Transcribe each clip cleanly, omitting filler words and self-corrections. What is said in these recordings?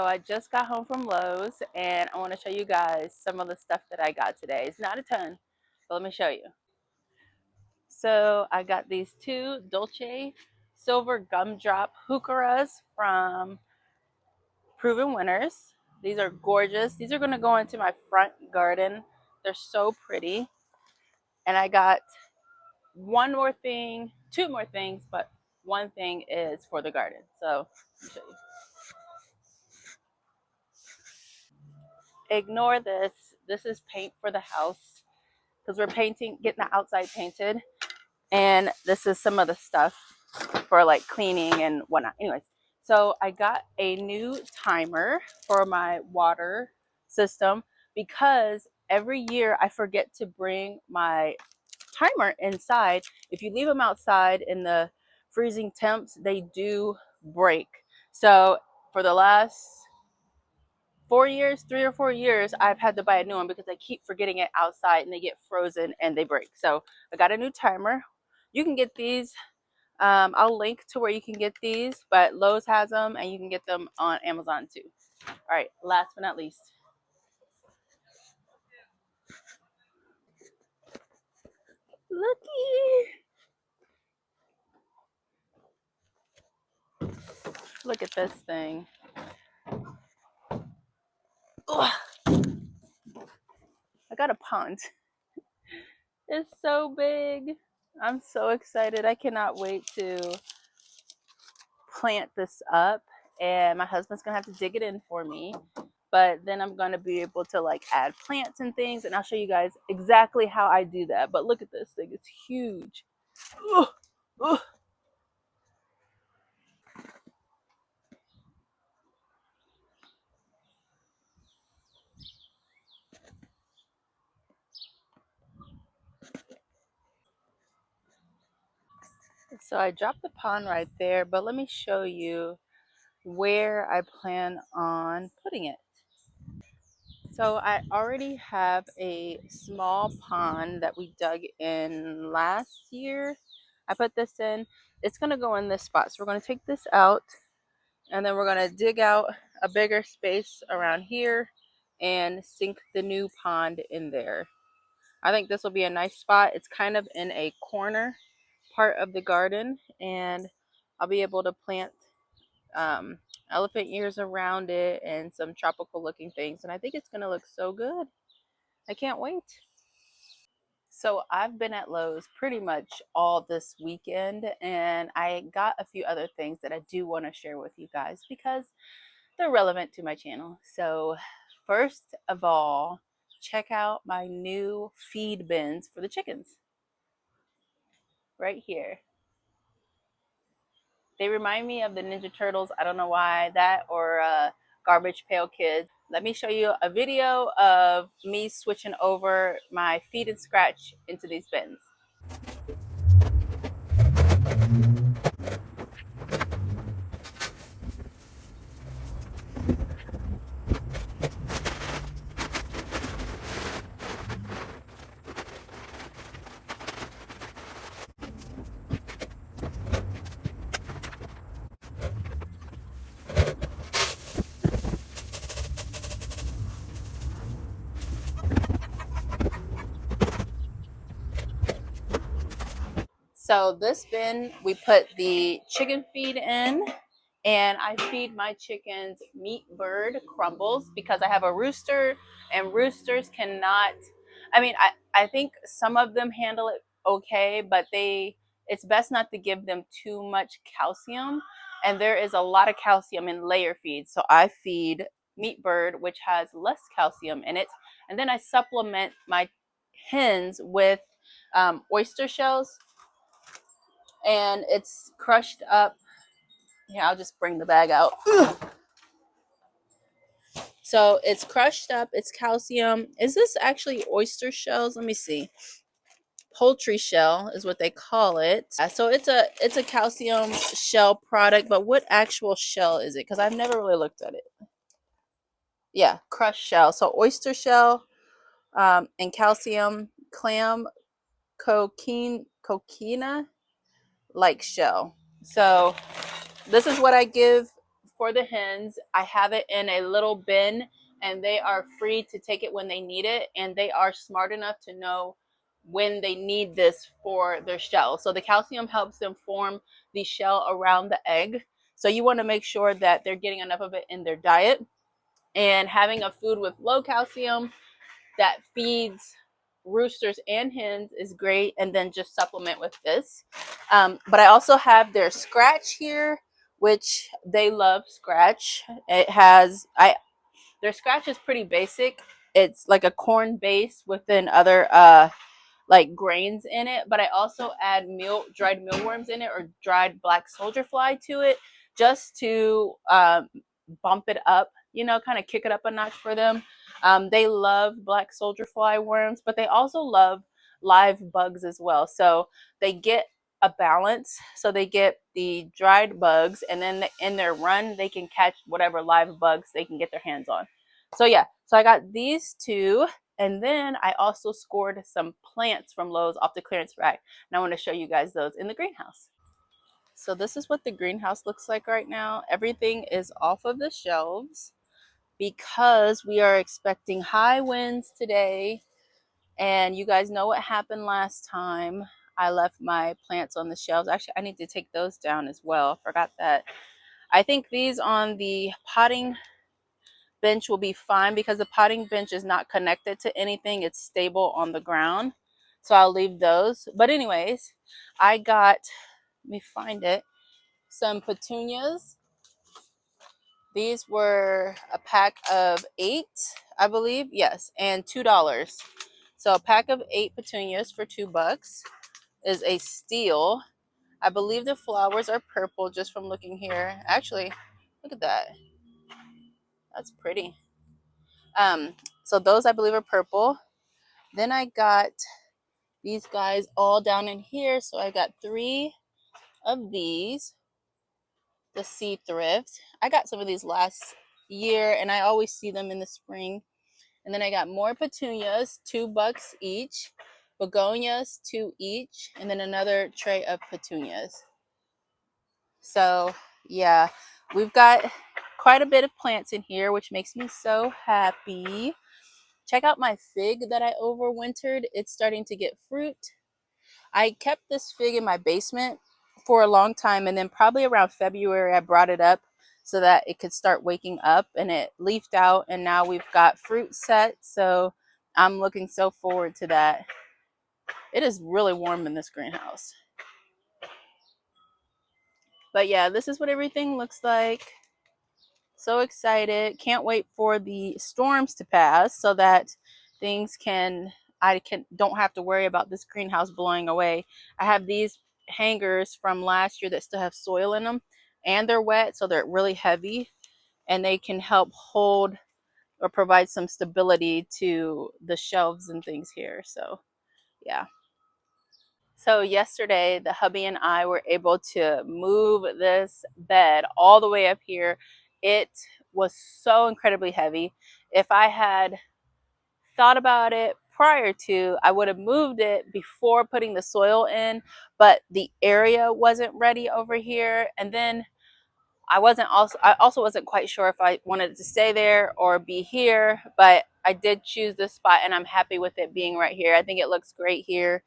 I just got home from Lowe's and I want to show you guys some of the stuff that I got today. It's not a ton, but let me show you. So I got these two Dolce silver gumdrop heucheras from Proven Winners. These are gorgeous. These are going to go into my front garden. They're so pretty. And I got one more thing, two more things, but one thing is for the garden. So let me show you. Ignore this. This is paint for the house because we're painting, getting the outside painted. And this is some of the stuff for like cleaning and whatnot. Anyways, so I got a new timer for my water system because every year I forget to bring my timer inside. If you leave them outside in the freezing temps, they do break. So for the last 4 years, 3 or 4 years, I've had to buy a new one because I keep forgetting it outside and they get frozen and they break. So I got a new timer. You can get these. I'll link to where you can get these, but Lowe's has them and you can get them on Amazon too. All right, last but not least. Looky. Look at this thing. Ugh. I got a pond. It's so big. I'm so excited. I cannot wait to plant this up. And my husband's going to have to dig it in for me. But then I'm going to be able to like add plants and things. And I'll show you guys exactly how I do that. But look at this thing. It's huge. Ugh. Ugh. So I dropped the pond right there, but let me show you where I plan on putting it. So I already have a small pond that we dug in last year. I put this in. It's going to go in this spot. So we're going to take this out and then we're going to dig out a bigger space around here and sink the new pond in there. I think this will be a nice spot. It's kind of in a corner part of the garden and I'll be able to plant elephant ears around it and some tropical looking things. And I think it's going to look so good. I can't wait. So I've been at Lowe's pretty much all this weekend and I got a few other things that I do want to share with you guys because they're relevant to my channel. So first of all, check out my new feed bins for the chickens right here. They remind me of the Ninja Turtles. I don't know why, that or Garbage Pail Kids. Let me show you a video of me switching over my feed and scratch into these bins. So this bin, we put the chicken feed in and I feed my chickens meat bird crumbles because I have a rooster and roosters cannot, I think some of them handle it okay, but it's best not to give them too much calcium. And there is a lot of calcium in layer feed. So I feed meat bird, which has less calcium in it. And then I supplement my hens with oyster shells and it's crushed up. Here, I'll just bring the bag out. So it's crushed up. It's calcium. Is this actually oyster shells? Let me see. Poultry shell is what they call it. So it's a calcium shell product, but what actual shell is it? Because I've never really looked at it. Yeah, crushed shell. So oyster shell and calcium clam coquina like shell. So this is what I give for the hens. I have it in a little bin, and they are free to take it when they need it, and they are smart enough to know when they need this for their shell. So the calcium helps them form the shell around the egg. So you want to make sure that they're getting enough of it in their diet, and having a food with low calcium that feeds roosters and hens is great, and then just supplement with this. But I also have their scratch here, which they love scratch. It has their scratch is pretty basic. It's like a corn base within other like grains in it, but I also add dried mealworms in it, or dried black soldier fly to it, just to bump it up, kind of kick it up a notch for them. They love black soldier fly worms, but they also love live bugs as well. So they get a balance. So they get the dried bugs, and then in their run, they can catch whatever live bugs they can get their hands on. So yeah, so I got these two. And then I also scored some plants from Lowe's off the clearance rack. And I want to show you guys those in the greenhouse. So this is what the greenhouse looks like right now. Everything is off of the shelves because we are expecting high winds today. And you guys know what happened last time. I left my plants on the shelves. Actually, I need to take those down as well. Forgot that. I think these on the potting bench will be fine because the potting bench is not connected to anything. It's stable on the ground. So I'll leave those. But anyways, I got, let me find it, some petunias. These were a pack of 8, I believe. Yes, and $2. So a pack of 8 petunias for $2 is a steal. I believe the flowers are purple just from looking here. Actually, look at that. That's pretty. So those I believe are purple. Then I got these guys all down in here. So I got 3 of these, the Sea Thrift. I got some of these last year, and I always see them in the spring. And then I got more petunias, $2 each. Begonias, 2 each. And then another tray of petunias. So yeah, we've got quite a bit of plants in here, which makes me so happy. Check out my fig that I overwintered. It's starting to get fruit. I kept this fig in my basement for a long time, and then probably around February I brought it up so that it could start waking up, and it leafed out, and now we've got fruit set. So I'm looking so forward to that. It is really warm in this greenhouse. But yeah, this is what everything looks like. So excited. Can't wait for the storms to pass so that things don't have to worry about this greenhouse blowing away. I have these hangers from last year that still have soil in them, and they're wet, so they're really heavy, and they can help hold or provide some stability to the shelves and things here. So yeah. So yesterday, the hubby and I were able to move this bed all the way up here. It was so incredibly heavy. If I had thought about it prior to, I would have moved it before putting the soil in, but the area wasn't ready over here. And then I also wasn't quite sure if I wanted to stay there or be here, but I did choose this spot, and I'm happy with it being right here. I think it looks great here.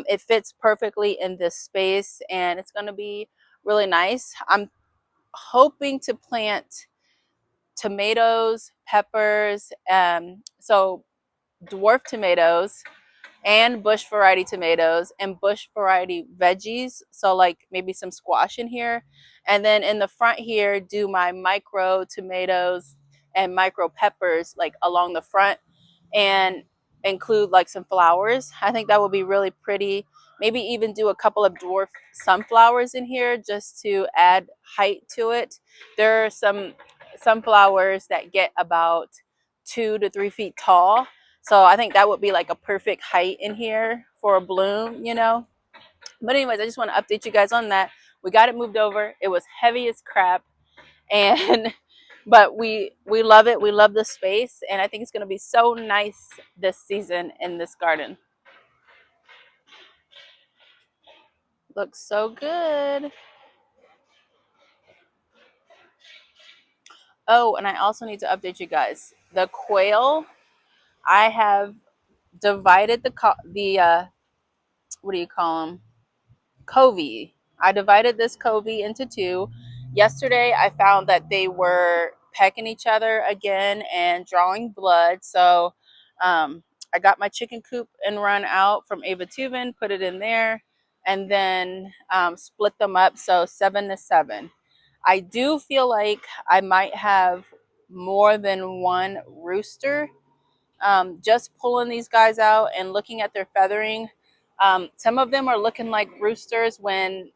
It fits perfectly in this space, and it's going to be really nice. I'm hoping to plant tomatoes, peppers, so dwarf tomatoes, and bush variety tomatoes, and bush variety veggies. So like maybe some squash in here. And then in the front here, do my micro tomatoes and micro peppers like along the front, and include like some flowers. I think that would be really pretty. Maybe even do a couple of dwarf sunflowers in here just to add height to it. There are some sunflowers that get about 2 to 3 feet tall. So I think that would be like a perfect height in here for a bloom. But anyways, I just want to update you guys on that. We got it moved over. It was heavy as crap, and but we love it. We love the space, and I think it's going to be so nice this season in this garden. Looks so good. Oh, and I also need to update you guys. The quail, I have divided the what do you call them? Covey. I divided this covey into two. Yesterday, I found that they were pecking each other again and drawing blood. So I got my chicken coop and run out from Ava Tuvin, put it in there, and then split them up. So 7 to 7. I do feel like I might have more than one rooster. Just pulling these guys out and looking at their feathering. Some of them are looking like roosters when,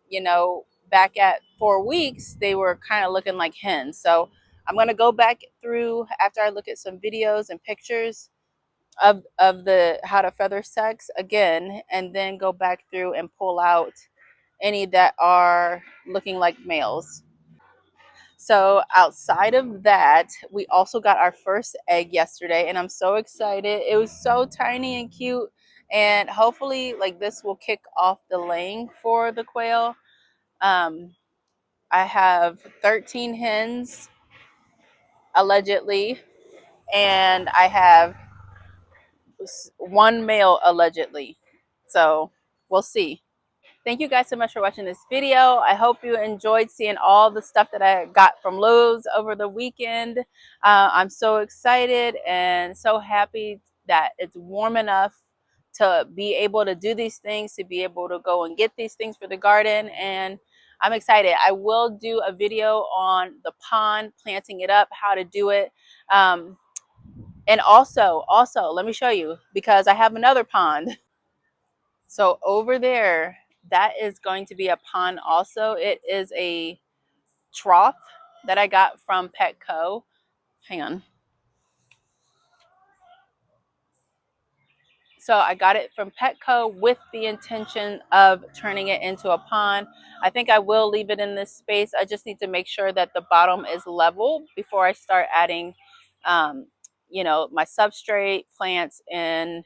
back at 4 weeks, they were kind of looking like hens. So I'm going to go back through after I look at some videos and pictures of the how to feather sex again, and then go back through and pull out any that are looking like males. So outside of that, we also got our first egg yesterday, and I'm so excited. It was so tiny and cute, and hopefully, like this will kick off the laying for the quail. Um, I have 13 hens allegedly, and I have one male allegedly. So we'll see. Thank you guys so much for watching this video. I hope you enjoyed seeing all the stuff that I got from Lowe's over the weekend. I'm so excited and so happy that it's warm enough to be able to do these things, to be able to go and get these things for the garden. And I'm excited. I will do a video on the pond, planting it up, how to do it. And also, let me show you, because I have another pond. So over there, that is going to be a pond also. It is a trough that I got from Petco. Hang on. So I got it from Petco with the intention of turning it into a pond. I think I will leave it in this space. I just need to make sure that the bottom is level before I start adding, my substrate, plants, and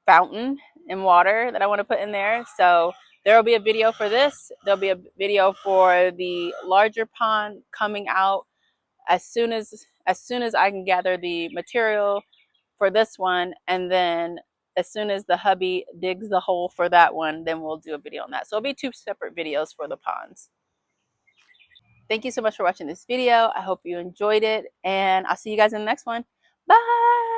fountain and water that I want to put in there. So there will be a video for this. There'll be a video for the larger pond coming out as soon as I can gather the material for this one, and then as soon as the hubby digs the hole for that one, then we'll do a video on that. So it'll be two separate videos for the ponds. Thank you so much for watching this video. I hope you enjoyed it, and I'll see you guys in the next one. Bye.